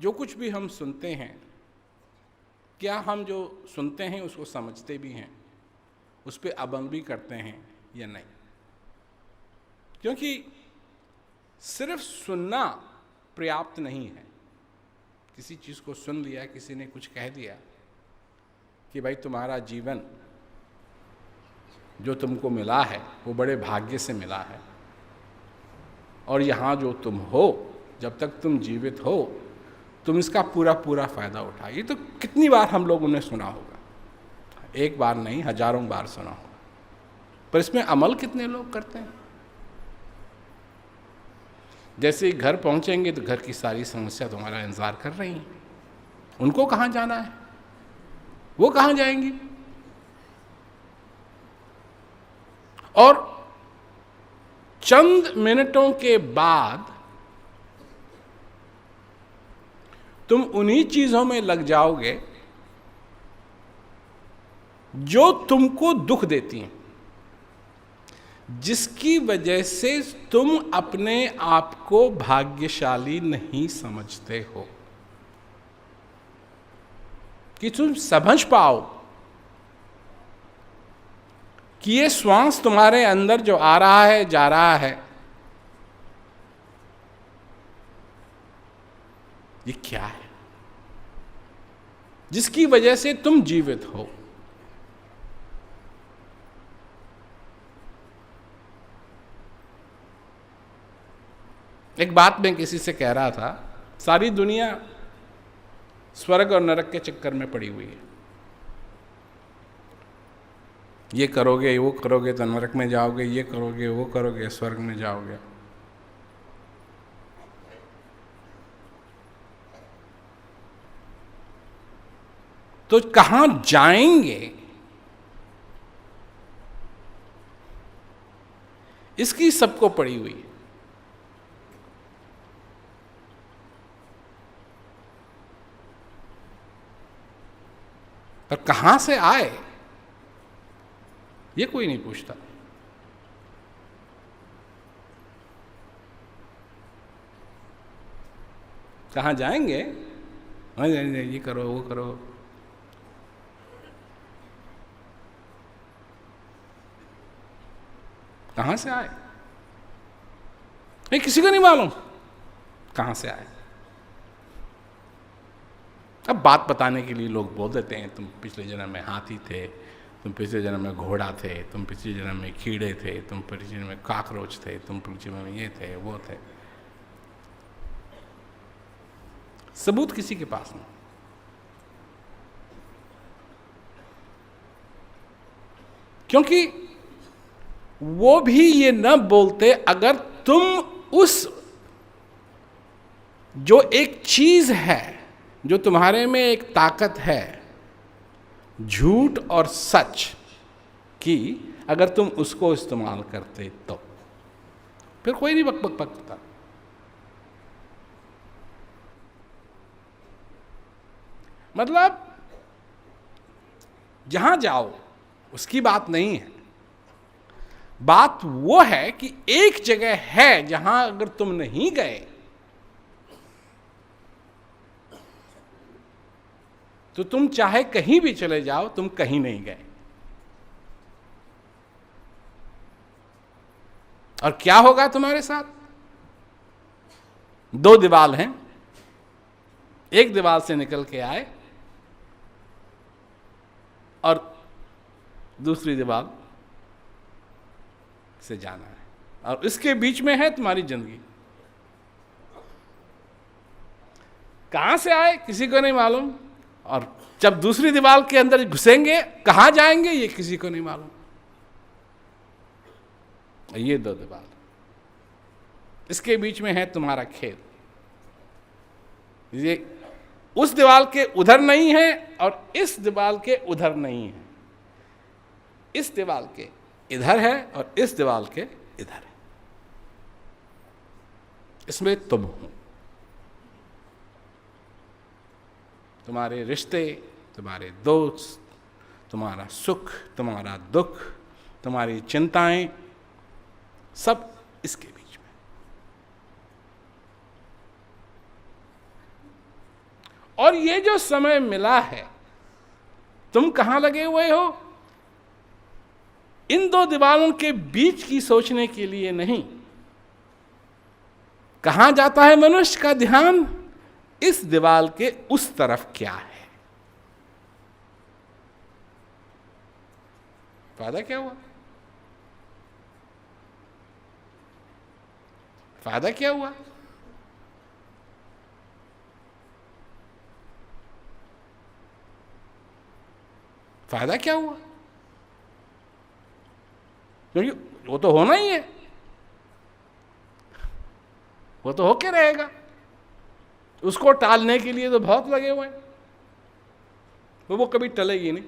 जो कुछ भी हम सुनते हैं, क्या हम जो सुनते हैं उसको समझते भी हैं, उस पर अमल भी करते हैं या नहीं? क्योंकि सिर्फ सुनना पर्याप्त नहीं है। किसी चीज़ को सुन लिया, किसी ने कुछ कह दिया कि भाई तुम्हारा जीवन जो तुमको मिला है वो बड़े भाग्य से मिला है, और यहाँ जो तुम हो, जब तक तुम जीवित हो तुम इसका पूरा पूरा फायदा उठाओ। ये तो कितनी बार हम लोगों ने सुना होगा, एक बार नहीं हजारों बार सुना होगा, पर इसमें अमल कितने लोग करते हैं? जैसे ही घर पहुंचेंगे तो घर की सारी समस्या तुम्हारा इंतजार कर रही हैं। उनको कहाँ जाना है, वो कहाँ जाएंगी? और चंद मिनटों के बाद तुम उन्हीं चीजों में लग जाओगे जो तुमको दुख देती हैं, जिसकी वजह से तुम अपने आप को भाग्यशाली नहीं समझते हो। कि तुम समझ पाओ कि ये श्वास तुम्हारे अंदर जो आ रहा है, जा रहा है, ये क्या है जिसकी वजह से तुम जीवित हो। एक बात मैं किसी से कह रहा था, सारी दुनिया स्वर्ग और नरक के चक्कर में पड़ी हुई है। ये करोगे, वो करोगे तो नरक में जाओगे, ये करोगे, वो करोगे स्वर्ग में जाओगे। तो कहां जाएंगे, इसकी सबको पड़ी हुई है। पर कहां से आए ये कोई नहीं पूछता। कहां जाएंगे, ये करो, वो करो। कहां से आए नहीं, किसी को नहीं मालूम कहां से आए। अब बात बताने के लिए लोग बोल देते हैं, तुम पिछले जन्म में हाथी थे, तुम पिछले जन्म में घोड़ा थे, तुम पिछले जन्म में कीड़े थे, तुम पिछले जन्म में काकरोच थे, तुम पिछले जन्म में ये थे, वो थे। सबूत किसी के पास नहीं। क्योंकि वो भी ये न बोलते अगर तुम उस जो एक चीज है, जो तुम्हारे में एक ताकत है, झूठ और सच की, अगर तुम उसको इस्तेमाल करते तो फिर कोई नहीं बक बक बकता। मतलब जहां जाओ उसकी बात नहीं है, बात वो है कि एक जगह है जहां अगर तुम नहीं गए तो तुम चाहे कहीं भी चले जाओ, तुम कहीं नहीं गए। और क्या होगा तुम्हारे साथ? दो दीवार हैं, एक दीवार से निकल के आए और दूसरी दीवार से जाना है, और इसके बीच में है तुम्हारी जिंदगी। कहां से आए किसी को नहीं मालूम, और जब दूसरी दीवार के अंदर घुसेंगे कहां जाएंगे ये किसी को नहीं मालूम। ये दो दीवार, इसके बीच में है तुम्हारा खेल। ये उस दीवार के उधर नहीं है और इस दीवार के उधर नहीं है, इस दीवार के इधर है और इस दीवार के इधर है। इसमें तुम हो, तुम्हारे रिश्ते, तुम्हारे दोस्त, तुम्हारा सुख, तुम्हारा दुख, तुम्हारी चिंताएं, सब इसके बीच में। और ये जो समय मिला है, तुम कहां लगे हुए हो? इन दो दीवारों के बीच की सोचने के लिए नहीं। कहां जाता है मनुष्य का ध्यान? इस दीवार के उस तरफ क्या है। फायदा क्या हुआ? फायदा क्या हुआ? फायदा क्या हुआ? क्योंकि वो तो होना ही है, वो तो होके रहेगा। उसको टालने के लिए तो बहुत लगे हुए हैं, तो वो कभी टलेगी नहीं।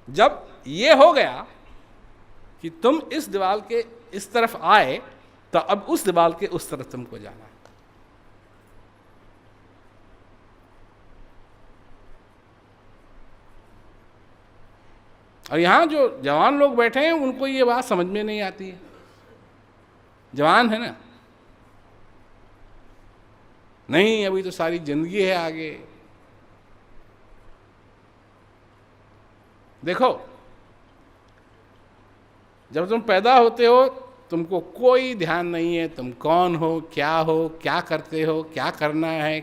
जब ये हो गया कि तुम इस दीवार के इस तरफ आए, तो अब उस दीवार के उस तरफ तुमको जाना है। और यहां जो जवान लोग बैठे हैं उनको ये बात समझ में नहीं आती है। जवान है ना, नहीं अभी तो सारी जिंदगी है आगे। देखो, जब तुम पैदा होते हो तुमको कोई ध्यान नहीं है तुम कौन हो, क्या करते हो, क्या करना है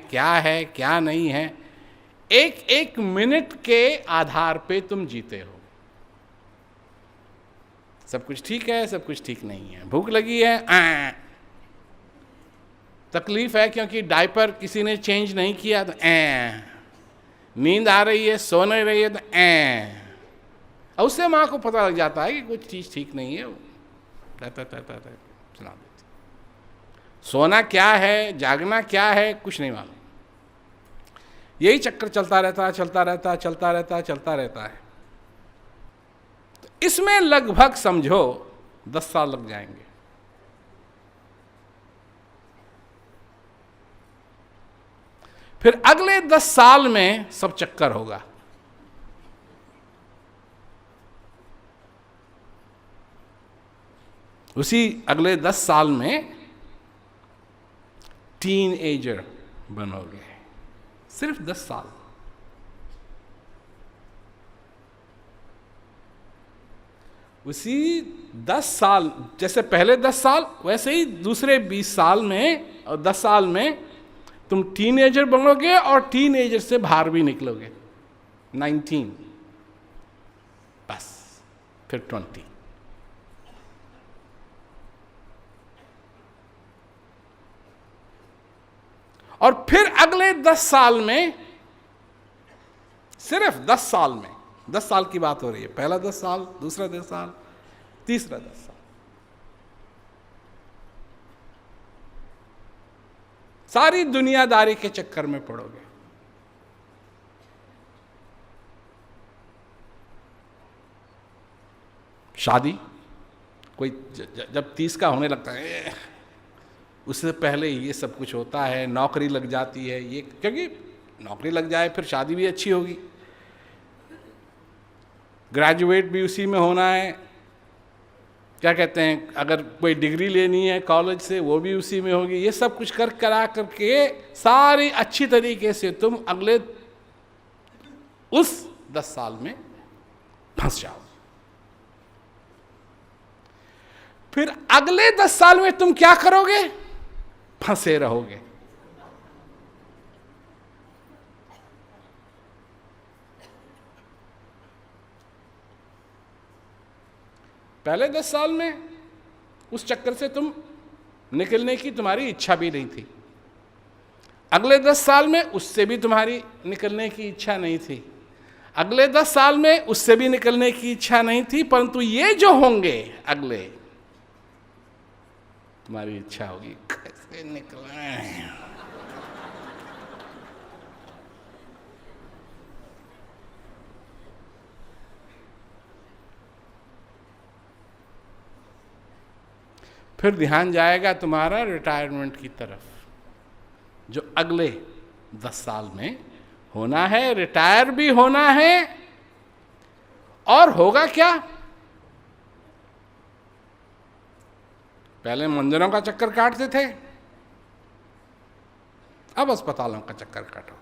क्या नहीं है। एक एक मिनट के आधार पे तुम जीते हो। सब कुछ ठीक है, सब कुछ ठीक नहीं है। भूख लगी है, तकलीफ है क्योंकि डायपर किसी ने चेंज नहीं किया तो नींद आ रही है, सो नहीं रही है तो और उससे माँ को पता लग जाता है कि कुछ चीज़ ठीक नहीं है। वो सुना देती। सोना क्या है, जागना क्या है, कुछ नहीं मालूम। यही चक्कर चलता रहता है। तो इसमें लगभग समझो 10 साल लग जाएंगे। फिर अगले 10 साल में सब चक्कर होगा। उसी अगले 10 साल में टीन एजर बनोगे। सिर्फ 10 साल। उसी 10 साल, जैसे पहले 10 साल वैसे ही दूसरे 20 साल में और 10 साल में तुम टीनेजर बनोगे और टीनेजर से बाहर भी निकलोगे। 19, बस फिर 20। और फिर अगले 10 साल में, सिर्फ 10 साल में, 10 साल की बात हो रही है। पहला 10 साल, दूसरा 10 साल, तीसरा 10 साल, सारी दुनियादारी के चक्कर में पड़ोगे। शादी, कोई जब 30 का होने लगता है, उससे पहले ये सब कुछ होता है। नौकरी लग जाती है, ये क्योंकि नौकरी लग जाए फिर शादी भी अच्छी होगी। ग्रेजुएट भी उसी में होना है, क्या कहते हैं, अगर कोई डिग्री लेनी है कॉलेज से वो भी उसी में होगी। ये सब कुछ करा करके सारी अच्छी तरीके से तुम अगले उस 10 साल में फंस जाओ। फिर अगले 10 साल में तुम क्या करोगे? फंसे रहोगे। पहले 10 साल में उस चक्कर से तुम निकलने की तुम्हारी इच्छा भी नहीं थी। अगले 10 साल में उससे भी तुम्हारी निकलने की इच्छा नहीं थी। अगले 10 साल में उससे भी निकलने की इच्छा नहीं थी। परंतु ये जो होंगे अगले, तुम्हारी इच्छा होगी कैसे निकलें। फिर ध्यान जाएगा तुम्हारा रिटायरमेंट की तरफ, जो अगले 10 साल में होना है। रिटायर भी होना है। और होगा क्या? पहले मंदिरों का चक्कर काटते थे, अब अस्पतालों का चक्कर काटो।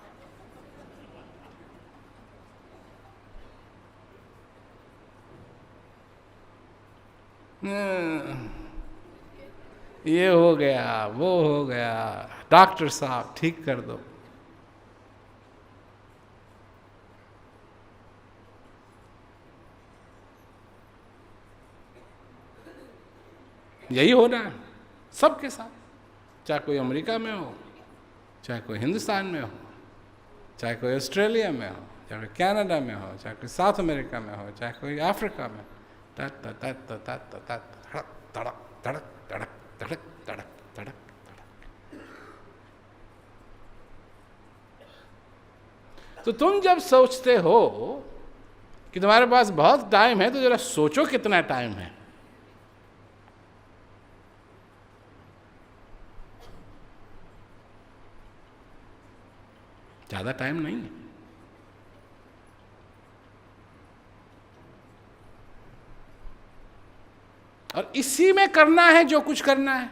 ये हो गया, वो हो गया, डॉक्टर साहब ठीक कर दो। यही हो रहा है सबके साथ, चाहे कोई अमेरिका में हो, चाहे कोई हिंदुस्तान में हो, चाहे कोई ऑस्ट्रेलिया में हो, चाहे कोई कनाडा में हो, चाहे कोई साउथ अमेरिका में हो, चाहे कोई अफ्रीका में। तड़क तड़क तड़क तड़क तड़क तड़क तड़क। तो तुम जब सोचते हो कि तुम्हारे पास बहुत टाइम है, तो जरा सोचो कितना टाइम है। ज्यादा टाइम नहीं है। और इसी में करना है जो कुछ करना है।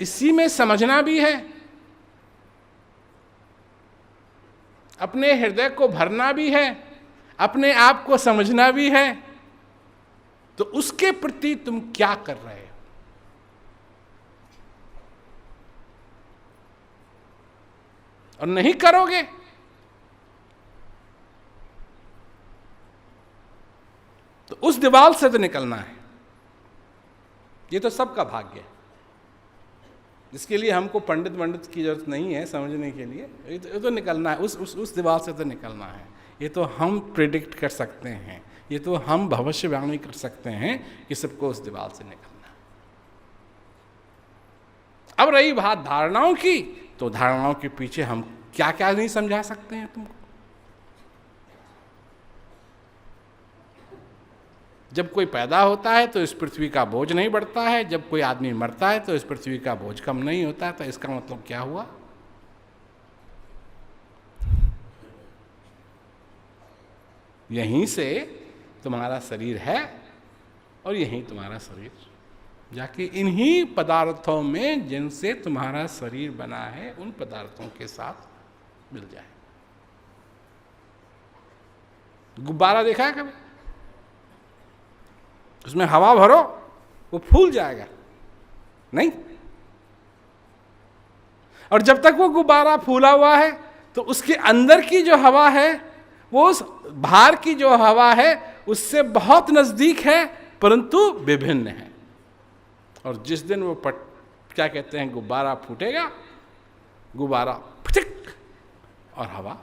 इसी में समझना भी है, अपने हृदय को भरना भी है, अपने आप को समझना भी है। तो उसके प्रति तुम क्या कर रहे हो? और नहीं करोगे तो उस दीवार से तो निकलना है। ये तो सबका भाग्य है, जिसके लिए हमको पंडित की जरूरत नहीं है समझने के लिए। ये तो निकलना है, उस दीवार से तो निकलना है। ये तो हम प्रिडिक्ट कर सकते हैं, ये तो हम भविष्यवाणी कर सकते हैं कि सबको उस दीवार से निकलना है। अब रही बात धारणाओं की, तो धारणाओं के पीछे हम क्या क्या नहीं समझा सकते हैं तुमको। जब कोई पैदा होता है तो इस पृथ्वी का बोझ नहीं बढ़ता है, जब कोई आदमी मरता है तो इस पृथ्वी का बोझ कम नहीं होता है। तो इसका मतलब क्या हुआ? यहीं से तुम्हारा शरीर है और यहीं तुम्हारा शरीर जाके इन्हीं पदार्थों में जिनसे तुम्हारा शरीर बना है, उन पदार्थों के साथ मिल जाए। गुब्बारा देखा है कभी? उसमें हवा भरो, वो फूल जाएगा नहीं? और जब तक वो गुब्बारा फूला हुआ है तो उसके अंदर की जो हवा है वो उस बाहर की जो हवा है उससे बहुत नजदीक है, परंतु विभिन्न है। और जिस दिन वो क्या कहते हैं, गुब्बारा फूटेगा, गुब्बारा फटिक और हवा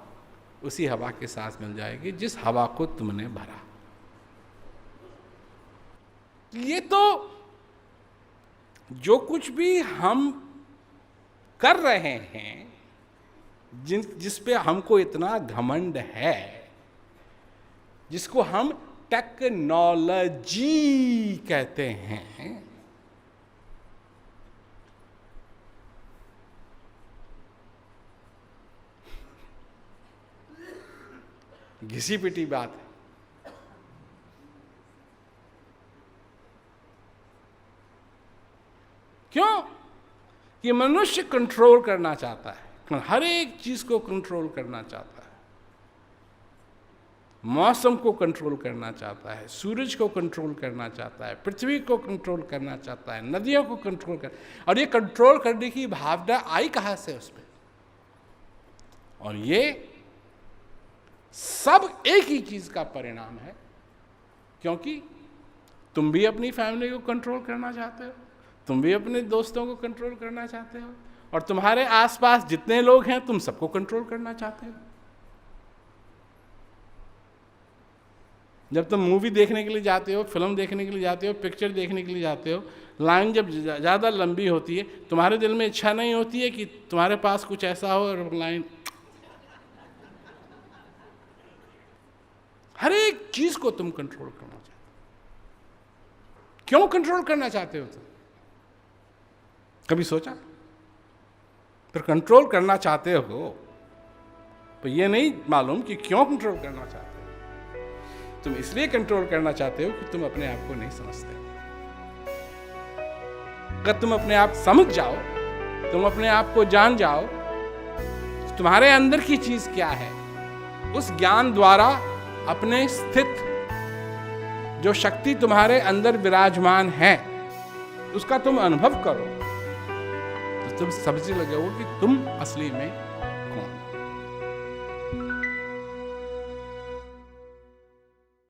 उसी हवा के साथ मिल जाएगी जिस हवा को तुमने भरा। ये तो जो कुछ भी हम कर रहे हैं, जिस पे हमको इतना घमंड है, जिसको हम टेक्नोलॉजी कहते हैं, घिसी पिटी बात है। क्यों? कि मनुष्य कंट्रोल करना चाहता है, हर एक चीज को कंट्रोल करना चाहता है। मौसम को कंट्रोल करना चाहता है, सूरज को कंट्रोल करना चाहता है, पृथ्वी को कंट्रोल करना चाहता है, नदियों को कंट्रोल कर। और ये कंट्रोल करने की भावना आई कहां से उसमें? और ये सब एक ही चीज का परिणाम है, क्योंकि तुम भी अपनी फैमिली को कंट्रोल करना चाहते हो, तुम भी अपने दोस्तों को कंट्रोल करना चाहते हो, और तुम्हारे आसपास जितने लोग हैं तुम सबको कंट्रोल करना चाहते हो। जब तुम मूवी देखने के लिए जाते हो, फिल्म देखने के लिए जाते हो, पिक्चर देखने के लिए जाते हो, लाइन जब ज़्यादा लंबी होती है, तुम्हारे दिल में इच्छा नहीं होती है कि तुम्हारे पास कुछ ऐसा हो और लाइन। हर एक चीज को तुम कंट्रोल करना चाहते हो। क्यों कंट्रोल करना चाहते हो तुम? कभी सोचा? फिर कंट्रोल करना चाहते हो तो ये नहीं मालूम कि क्यों कंट्रोल करना चाहते हो। तुम इसलिए कंट्रोल करना चाहते हो कि तुम अपने आप को नहीं समझते। अगर तुम अपने आप समझ जाओ, तुम अपने आप को जान जाओ, तुम्हारे अंदर की चीज क्या है, उस ज्ञान द्वारा अपने स्थित जो शक्ति तुम्हारे अंदर विराजमान है उसका तुम अनुभव करो, तो तुम समझने लगोगे कि तुम असली में